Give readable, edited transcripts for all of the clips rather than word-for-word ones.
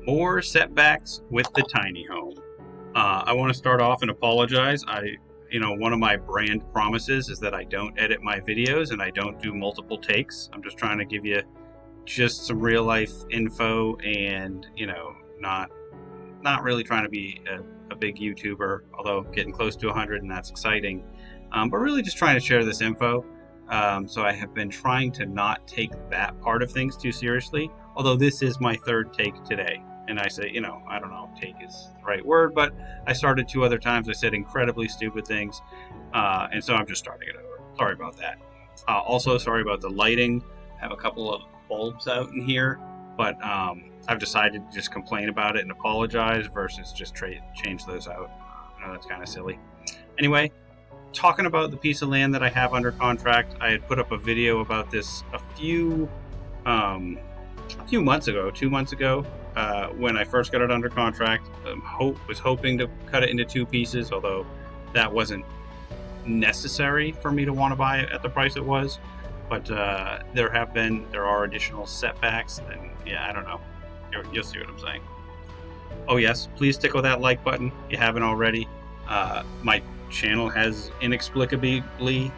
More setbacks with the tiny home. I want to start off and apologize. One of my brand promises is that I don't edit my videos and I don't do multiple takes. I'm just trying to give you just some real life info and, not really trying to be a big YouTuber, although getting close to 100 and that's exciting. But really just trying to share this info. So I have been trying to not take that part of things too seriously, although this is my third take today. And I say, I don't know if take is the right word, but I started 2 other times. I said incredibly stupid things. And so I'm just starting it over. Sorry about that. Also, sorry about the lighting. I have a couple of bulbs out in here, but I've decided to just complain about it and apologize versus just change those out. I know that's kind of silly. Anyway, talking about the piece of land that I have under contract, I had put up a video about this a few months ago, 2 months ago, when I first got it under contract. Was hoping to cut it into 2 pieces, although that wasn't necessary for me to want to buy it at the price it was. But there are additional setbacks, and yeah, I don't know. You'll see what I'm saying. Oh yes, please tickle that like button if you haven't already. My channel has inexplicably, I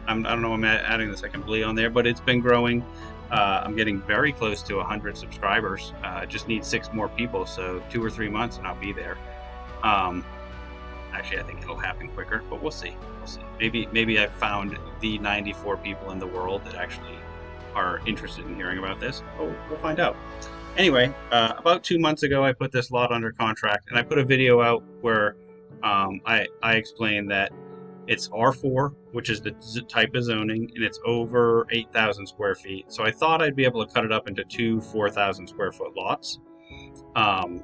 don't know, I'm adding the second blee on there, but it's been growing. I'm getting very close to 100 subscribers. Just need 6 more people, so 2 or 3 months and I'll be there. Actually, I think it'll happen quicker, but we'll see. Maybe I've found the 94 people in the world that actually are interested in hearing about this. Oh, we'll find out. Anyway, about 2 months ago, I put this lot under contract, and I put a video out where I explained that it's R4, which is the type of zoning, and it's over 8,000 square feet. So I thought I'd be able to cut it up into 2 4,000 square foot lots. And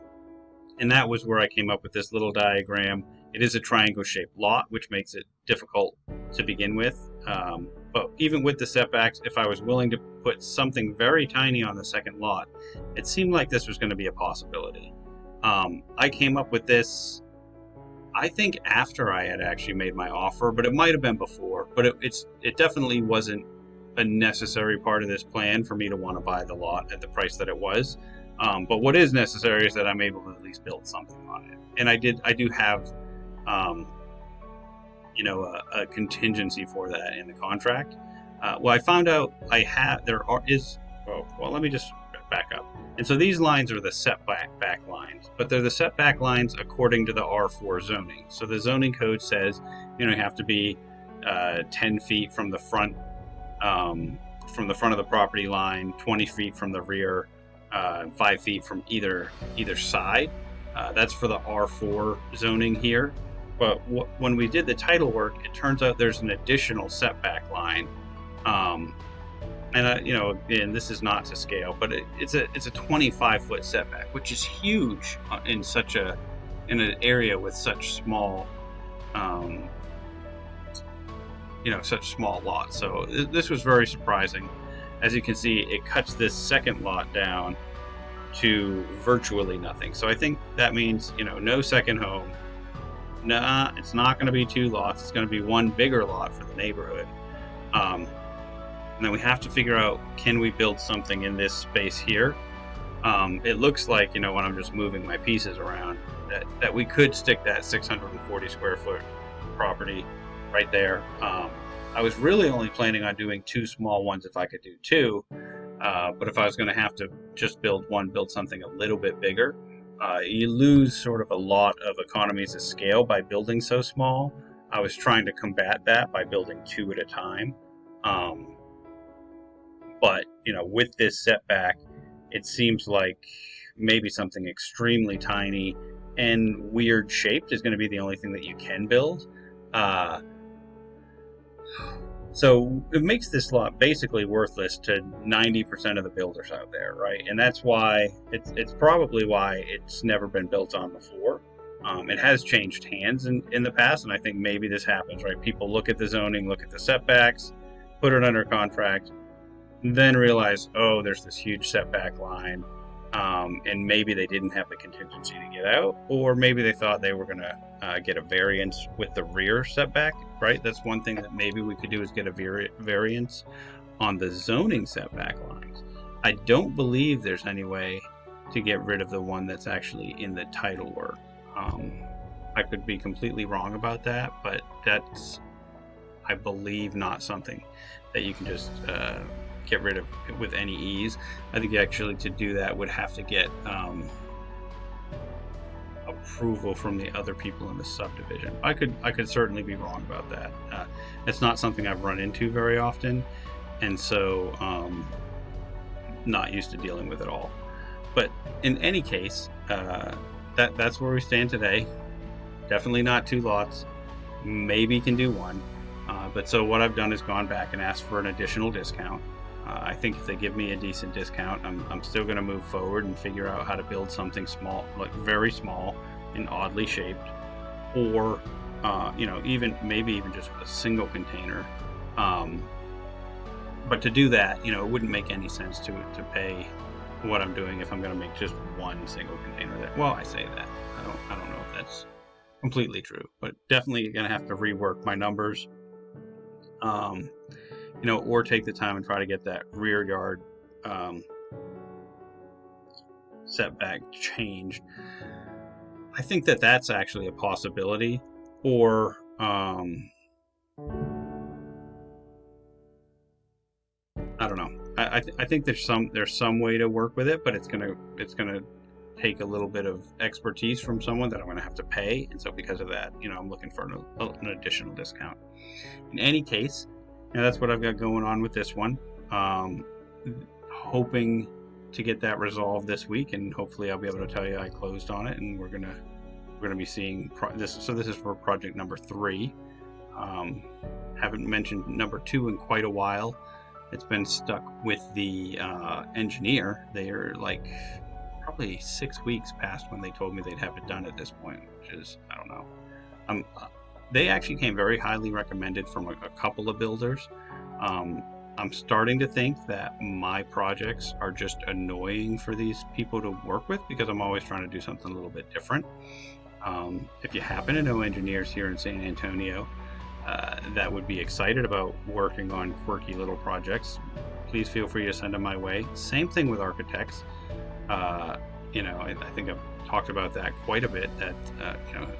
that was where I came up with this little diagram. It is a triangle-shaped lot, which makes it difficult to begin with. But even with the setbacks, if I was willing to put something very tiny on the second lot, it seemed like this was going to be a possibility. I came up with this, I think, after I had actually made my offer, but it might have been before. But it definitely wasn't a necessary part of this plan for me to want to buy the lot at the price that it was. But what is necessary is that I'm able to at least build something on it. And I do have a contingency for that in the contract. I found out let me just back up. And so these lines are the setback lines, but they're the setback lines according to the R4 zoning. So the zoning code says, you have to be 10 feet from the front of the property line, 20 feet from the rear, 5 feet from either side. That's for the R4 zoning here. But when we did the title work, it turns out there's an additional setback line. Again, this is not to scale, but it's a 25-foot setback, which is huge in an area with such small, such small lots. So this was very surprising. As you can see, it cuts this second lot down to virtually nothing. So I think that means, no second home. Nah, it's not going to be 2 lots. It's going to be 1 bigger lot for the neighborhood. And then we have to figure out, can we build something in this space here? It looks like, when I'm just moving my pieces around, that we could stick that 640 square foot property right there. I was really only planning on doing 2 small ones if I could do 2. But if I was going to have to just build something a little bit bigger, you lose sort of a lot of economies of scale by building so small. I was trying to combat that by building 2 at a time. But, with this setback, it seems like maybe something extremely tiny and weird shaped is going to be the only thing that you can build. So it makes this lot basically worthless to 90% of the builders out there, right? And that's why it's probably why it's never been built on before. It has changed hands in the past, and I think maybe this happens, right? People look at the zoning, look at the setbacks, put it under contract, then realize, oh, there's this huge setback line, and maybe they didn't have the contingency to get out, or maybe they thought they were going to get a variance with the rear setback, right? That's one thing that maybe we could do, is get a variance on the zoning setback lines. I don't believe there's any way to get rid of the one that's actually in the title work. I could be completely wrong about that, but that's, I believe, not something that you can just get rid of with any ease. I think actually to do that would have to get approval from the other people in the subdivision. I could certainly be wrong about that. It's not something I've run into very often, and so not used to dealing with it all. But in any case, that's where we stand today. Definitely not 2 lots. Maybe can do 1. But so what I've done is gone back and asked for an additional discount. I think if they give me a decent discount, I'm still going to move forward and figure out how to build something small, like very small and oddly shaped, or maybe even just a single container. But to do that, it wouldn't make any sense to pay what I'm doing if I'm going to make just 1 single container. Well, I say that. I don't know if that's completely true, but definitely going to have to rework my numbers. Or take the time and try to get that rear yard setback changed. I think that that's actually a possibility, or I don't know. I think there's some way to work with it, but it's gonna take a little bit of expertise from someone that I'm gonna have to pay, and so because of that, I'm looking for an additional discount. In any case, that's what I've got going on with this one. Hoping to get that resolved this week, and hopefully I'll be able to tell you I closed on it, and we're gonna be seeing this. So this is for project number 3. Haven't mentioned number 2 in quite a while. It's been stuck with the engineer. They are like probably 6 weeks past when they told me they'd have it done at this point, which is, I don't know. They actually came very highly recommended from a couple of builders. I'm starting to think that my projects are just annoying for these people to work with because I'm always trying to do something a little bit different. If you happen to know engineers here in San Antonio that would be excited about working on quirky little projects, please feel free to send them my way. Same thing with architects. I think I've talked about that quite a bit, that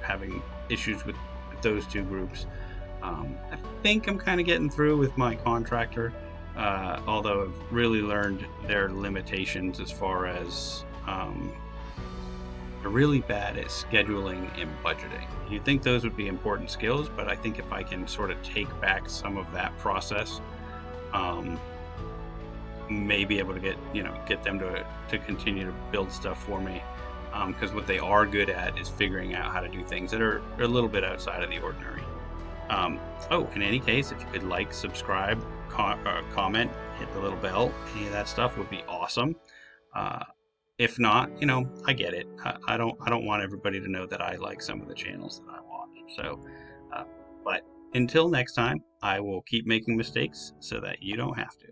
having issues with those 2 groups. I think I'm kind of getting through with my contractor, although I've really learned their limitations as far as they're really bad at scheduling and budgeting. You'd think those would be important skills, but I think if I can sort of take back some of that process, may be able to get them to continue to build stuff for me. Because what they are good at is figuring out how to do things that are a little bit outside of the ordinary. In any case, if you could like, subscribe, comment, hit the little bell, any of that stuff would be awesome. If not, I get it. I don't want everybody to know that I like some of the channels that I watch. So, but until next time, I will keep making mistakes so that you don't have to.